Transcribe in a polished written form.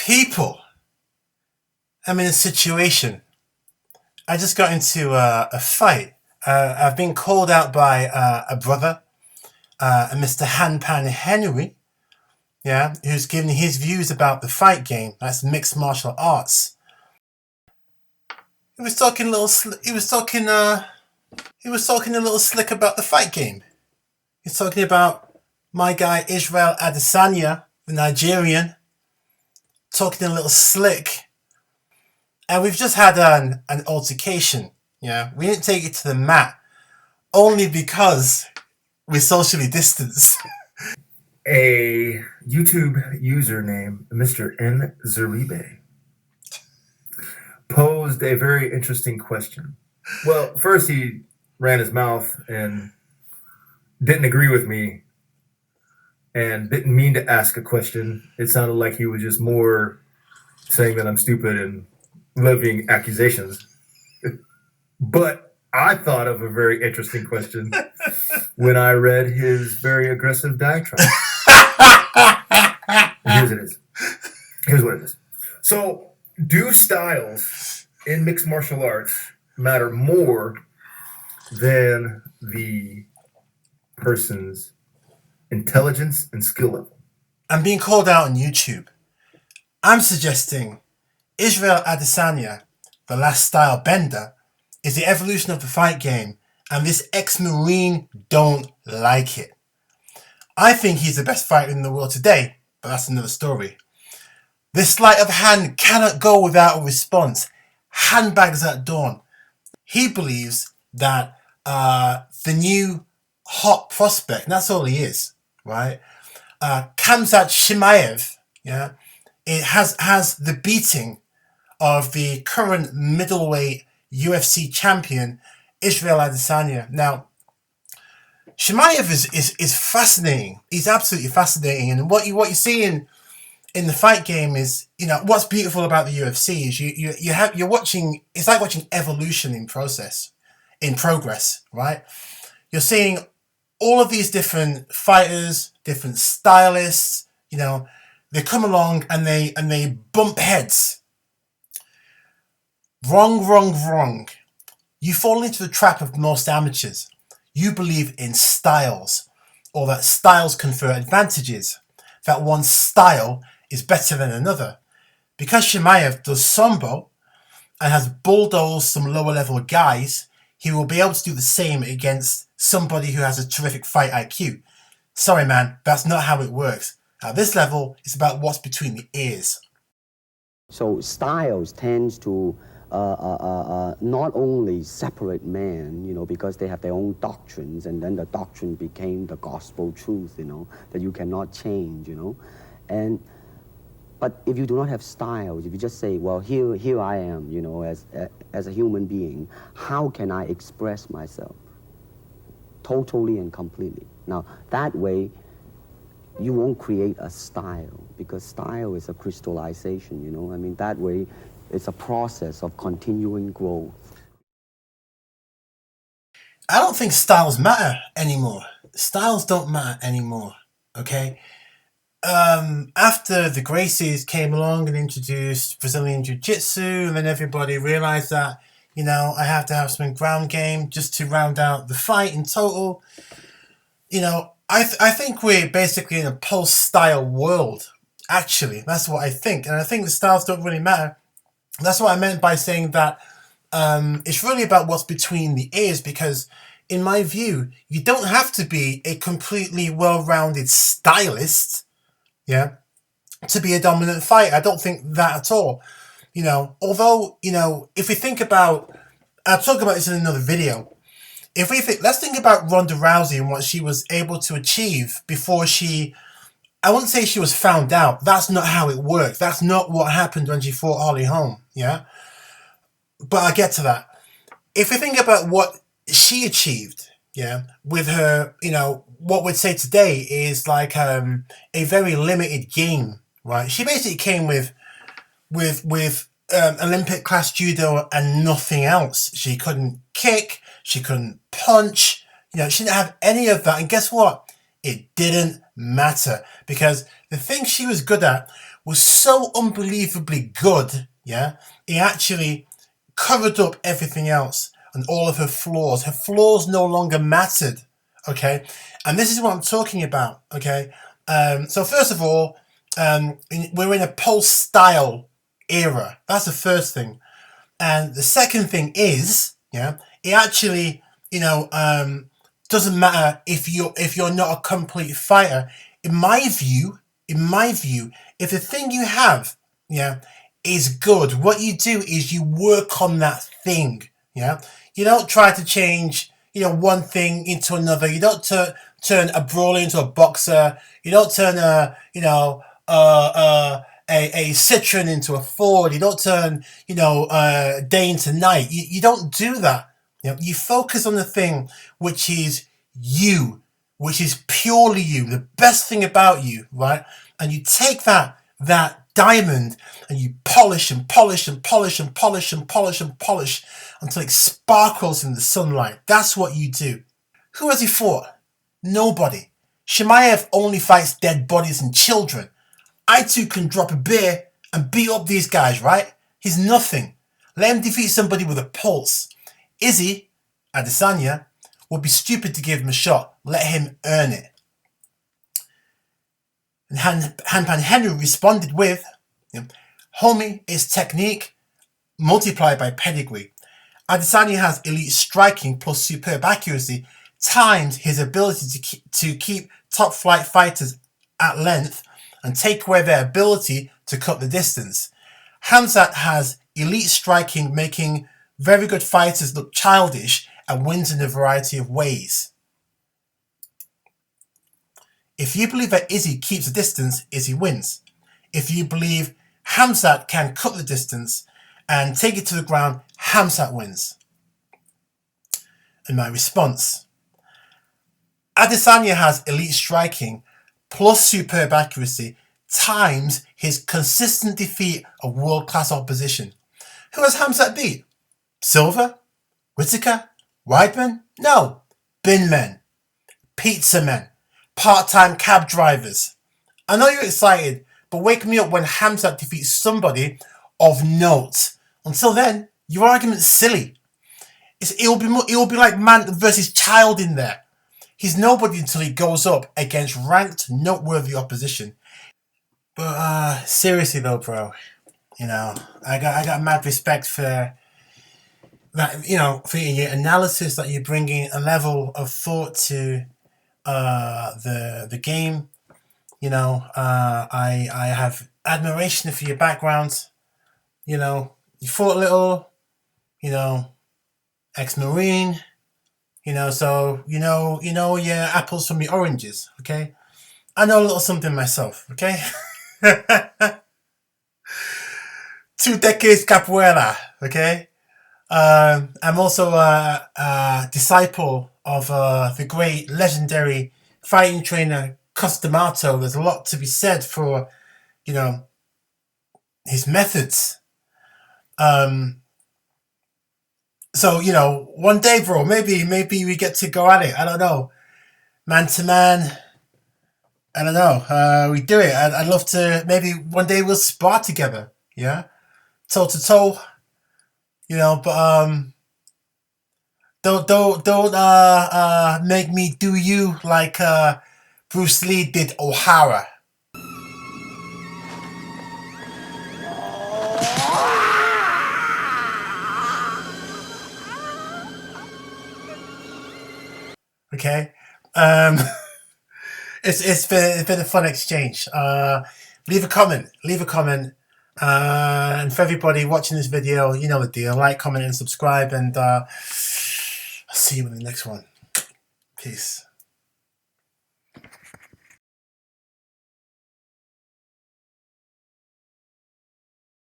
People, I'm in a situation. I just got into a fight. I've been called out by a brother, a Mr. Handpan Henry, yeah, who's giving his views about the fight game. That's mixed martial arts. He was talking a little. He was talking a little slick about the fight game. He's talking about my guy Israel Adesanya, the Nigerian, talking a little slick. And we've just had an altercation. Yeah, we didn't take it to the mat only because we're socially distanced. A YouTube username, Mr. N. Zaribe, posed a very interesting question. Well, first he ran his mouth and didn't agree with me and didn't mean to ask a question. It sounded like he was just more saying that I'm stupid and levying accusations. But I thought of a very interesting question when I read his very aggressive diatribe. Here's it is. Here's what it is. So, do styles in mixed martial arts matter more than the person's intelligence and skill level? I'm being called out on YouTube. I'm suggesting Israel Adesanya, the last style bender, is the evolution of the fight game, and this ex-Marine don't like it. I think he's the best fighter in the world today, but that's another story. This sleight of hand cannot go without a response. Handbags at dawn. He believes that the new hot prospect, and that's all he is, right? Khamzat Chimaev, yeah, it has the beating of the current middleweight UFC champion, Israel Adesanya. Now, Chimaev is fascinating. He's absolutely fascinating, and what you see in the fight game is, what's beautiful about the UFC is you're watching. It's like watching evolution in progress, right? You're seeing all of these different fighters, different stylists. They come along and they bump heads. Wrong. You fall into the trap of most amateurs. You believe in styles, or that styles confer advantages, that one style is better than another. Because Chimaev does sambo and has bulldozed some lower level guys, he will be able to do the same against somebody who has a terrific fight IQ. Sorry man, that's not how it works. At this level, it's about what's between the ears. So styles tends to not only separate men, because they have their own doctrines, and then the doctrine became the gospel truth, that you cannot change, But if you do not have styles, if you just say, well, here I am, as a human being, how can I express myself totally and completely? Now, that way, you won't create a style, because style is a crystallization, that way, it's a process of continuing growth. I don't think styles matter anymore. Styles don't matter anymore, okay? After the Gracies came along and introduced Brazilian Jiu-Jitsu, and then everybody realized that, I have to have some ground game just to round out the fight in total. I think we're basically in a post-style world, actually. That's what I think. And I think the styles don't really matter. That's what I meant by saying that it's really about what's between the ears, because in my view, you don't have to be a completely well-rounded stylist, yeah, to be a dominant fighter. I don't think that at all. Although, if we think about, I'll talk about this in another video. Let's think about Ronda Rousey and what she was able to achieve before I wouldn't say she was found out. That's not how it worked. That's not what happened when she fought Holly Holm, yeah? But I'll get to that. If we think about what she achieved, yeah, with her, what we'd say today is like a very limited game, right? She basically came with Olympic class judo and nothing else. She couldn't kick, she couldn't punch, she didn't have any of that. And guess what? It didn't matter, because the thing she was good at was so unbelievably good, yeah? It actually covered up everything else and all of her flaws. Her flaws no longer mattered, okay? And this is what I'm talking about, okay? So first of all, we're in a Pulse style era. That's the first thing. And the second thing is, yeah, it actually, doesn't matter if you're not a complete fighter. In my view, if the thing you have, yeah, is good, what you do is you work on that thing, yeah. You don't try to change, one thing into another. You don't turn a brawler into a boxer. You don't turn a Citroen into a Ford. You don't turn, day into night. You don't do that. You focus on the thing which is you, which is purely you, the best thing about you, right? And you take that diamond and you polish and polish and polish and polish and polish and polish until it sparkles in the sunlight. That's what you do. Who has he fought? Nobody. Chimaev only fights dead bodies and children. I too can drop a beer and beat up these guys, right? He's nothing. Let him defeat somebody with a pulse. Izzy, Adesanya, would be stupid to give him a shot. Let him earn it. And Handpan Henry responded with, homie, it's technique multiplied by pedigree. Adesanya has elite striking plus superb accuracy times his ability to keep top flight fighters at length and take away their ability to cut the distance. Khamzat has elite striking, making very good fighters look childish, and wins in a variety of ways. If you believe that Izzy keeps the distance, Izzy wins. If you believe Khamzat can cut the distance and take it to the ground, Khamzat wins. And my response: Adesanya has elite striking plus superb accuracy times his consistent defeat of world-class opposition. Who has Khamzat beat? Silva? Whittaker? Weidman? No. Bin men. Pizza men. Part-time cab drivers. I know you're excited, but wake me up when Khamzat defeats somebody of note. Until then, your argument's silly. It'll be like man versus child in there. He's nobody until he goes up against ranked, noteworthy opposition. But seriously though, bro, I got mad respect for that. For your analysis, that you're bringing a level of thought to the game. I have admiration for your background. You fought a little. Ex-Marine. So your apples from your oranges. Okay, I know a little something myself. Okay. 2 decades capoeira, okay? I'm also a disciple of the great, legendary fighting trainer Cus D'Amato. There's a lot to be said for, his methods. So, one day, bro, maybe we get to go at it. I don't know. Man to man. I don't know. We do it. I'd love to. Maybe one day we'll spar together. Yeah, toe to toe. But don't make me do you like Bruce Lee did O'Hara. Okay. It's been a fun exchange. Leave a comment. And for everybody watching this video, you know the deal. Like, comment, and subscribe. And I'll see you in the next one. Peace.